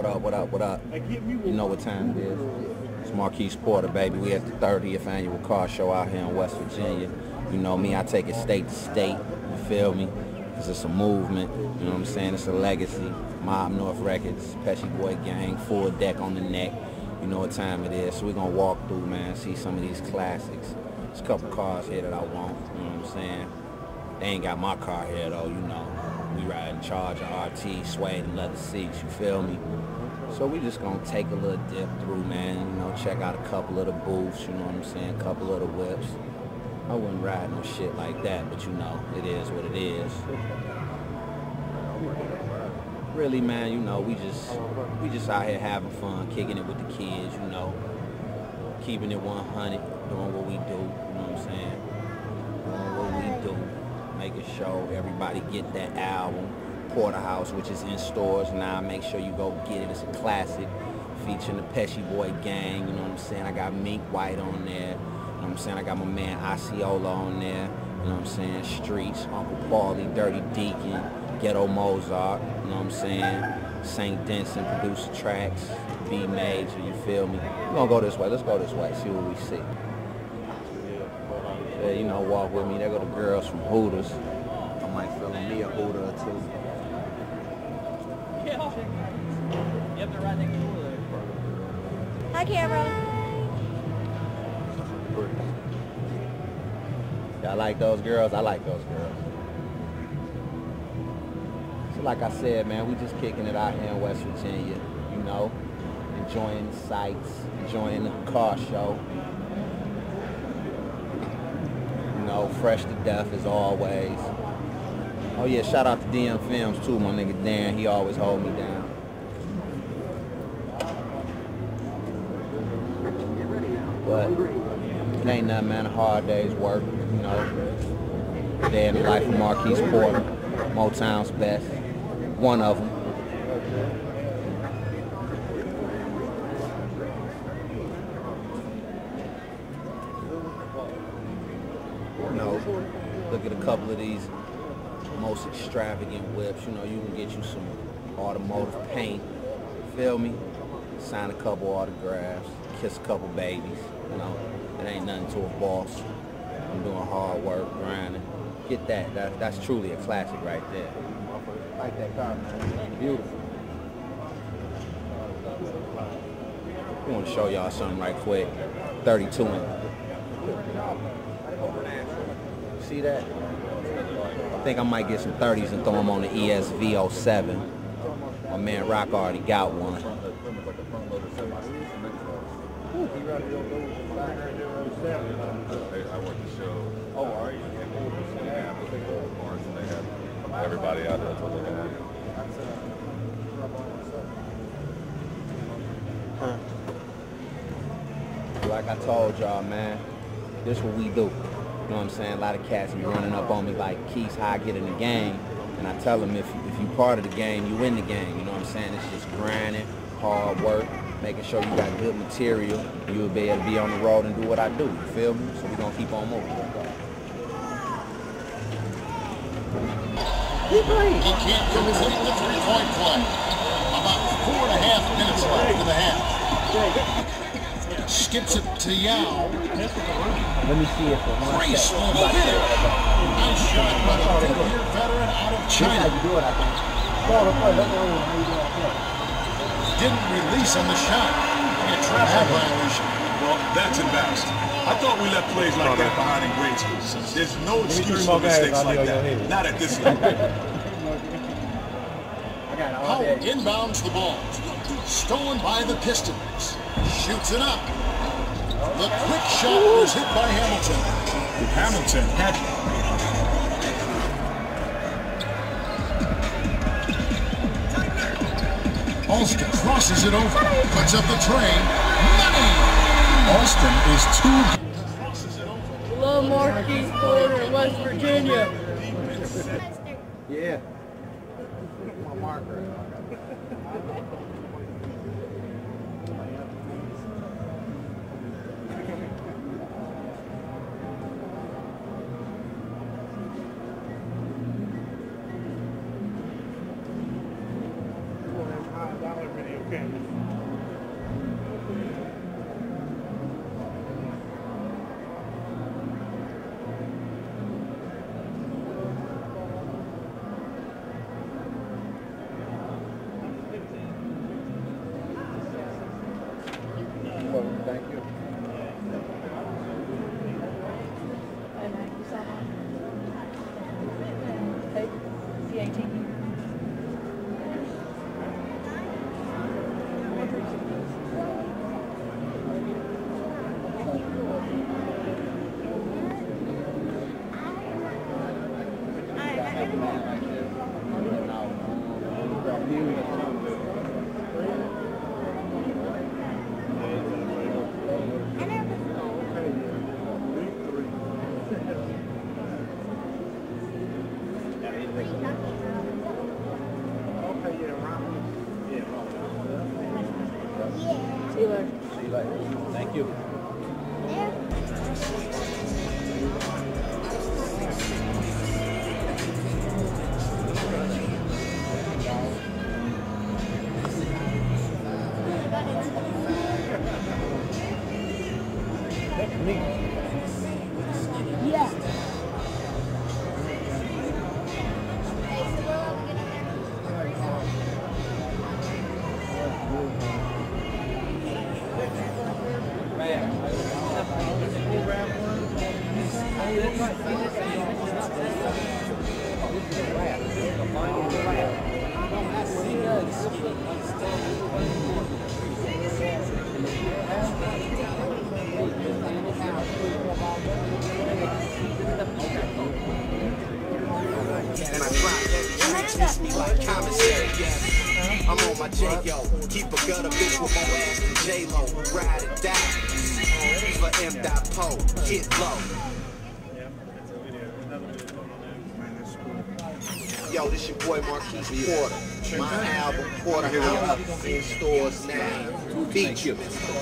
What up, what up, what up? You know what time it is. It's Marquise Porter, baby. We at the 30th annual car show out here in West Virginia. You know me, I take it state to state, you feel me? Because it's a movement, you know what I'm saying? It's a legacy. Mobb North Records, Pesci Boy Gang, full deck on the neck. You know what time it is. So we're going to walk through, man, see some of these classics. There's a couple cars here that I want, you know what I'm saying? They ain't got my car here, though, you know. We riding Charger RT, suede and leather seats, you feel me? So we just gonna take a little dip through, man, you know, check out a couple of the booths, you know what I'm saying, a couple of the whips. I wouldn't ride no shit like that, but you know, it is what it is. Really, man, you know, we just out here having fun, kicking it with the kids, you know, keeping it 100, doing what we do, you know what I'm saying, doing what we do, making sure everybody get that album, Porterhouse, which is in stores now. Make sure you go get it. It's a classic, featuring the Pesci Boy Gang, you know what I'm saying, I got Mink White on there, you know what I'm saying, I got my man Osceola on there, you know what I'm saying, Streets, Uncle Paulie, Dirty Deacon, Ghetto Mozart, you know what I'm saying, St. Denson produced the tracks, B Major, you feel me? We're gonna go this way, let's go this way, see what we see. Yeah, you know, walk with me, there go the girls from Hooters. I might feel me a Hooter or two. Hi, camera. Y'all like those girls? I like those girls. So like I said, man, we just kicking it out here in West Virginia, you know, enjoying the sights, enjoying the car show. You know, fresh to death as always. Oh yeah, shout out to DM Films too, my nigga Dan, he always hold me down. But it ain't nothing, man, a hard day's work, you know. Day in the life of Marquise Porter, Motown's best, one of them. You know, look at a couple of these most extravagant whips, you know, you can get you some automotive paint, feel me? Sign a couple autographs, kiss a couple babies, you know, it ain't nothing to a boss. I'm doing hard work, grinding. Get that, that's truly a classic right there. I like that car, man, beautiful. I want to show y'all something right quick, 32 inch. See that? I think I might get some 30s and throw them on the ESV 07. My man Rock already got one. I work the show. Oh, are you? They have everybody out there to look at. Like I told y'all, man, this what we do. You know what I'm saying? A lot of cats be running up on me like, Keith, how I get in the game? And I tell them, if you part of the game, you win the game. You know what I'm saying? It's just grinding, hard work, making sure you got good material. You'll be able to be on the road and do what I do. You feel me? So we're going to keep on moving. He can't complete the three-point play. About 4.5 minutes left in the half. Skips it to Yao. Let me see it for one Graceful second. finish. Nice shot by the 10-year veteran out of China. Didn't release on the shot. A traffic violation. Well, that's embarrassing. I thought we left plays like that behind in grade school. There's no excuse for mistakes like that. Not at this level. Howell inbounds the ball. Stolen by the Pistons. Shoots it up. The quick shot was hit by Hamilton. Hamilton had Alston crosses it over. Puts up the tray. Money! Alston is too. Hello, Marquise Porter, West Virginia. Yeah. My marker. $5 video camera. See you later. See you later. Thank you. Yeah. And I drop heavy tricks, miss me like commissary. I'm on my J.O. Keep a gutter bitch with more ass than J-Lo. Ride or die. For M.Poe. Get low. Yo, this your boy Marquise Porter. My album, Porterhouse, in stores now. Feature,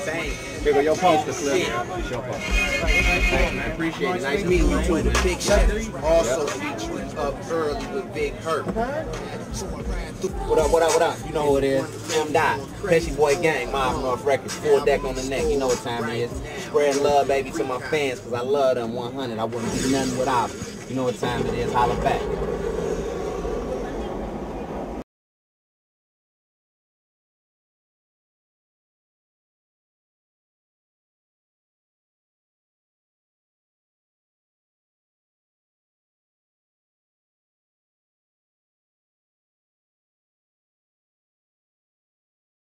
bang. Here go your poster, Clip. It's your poster. Thanks, man. Appreciate it. Nice meeting you too. The Big Shit. Also featuring Up Early with Big Hurt. What up, what up, what up? You know who it is. M. Dot. Pesci Boy Gang, Mobb North Records. Full deck on the neck. You know what time it is. Spreading love, baby, to my fans, because I love them 100. I wouldn't do nothing without them. You know what time it is. Holla back.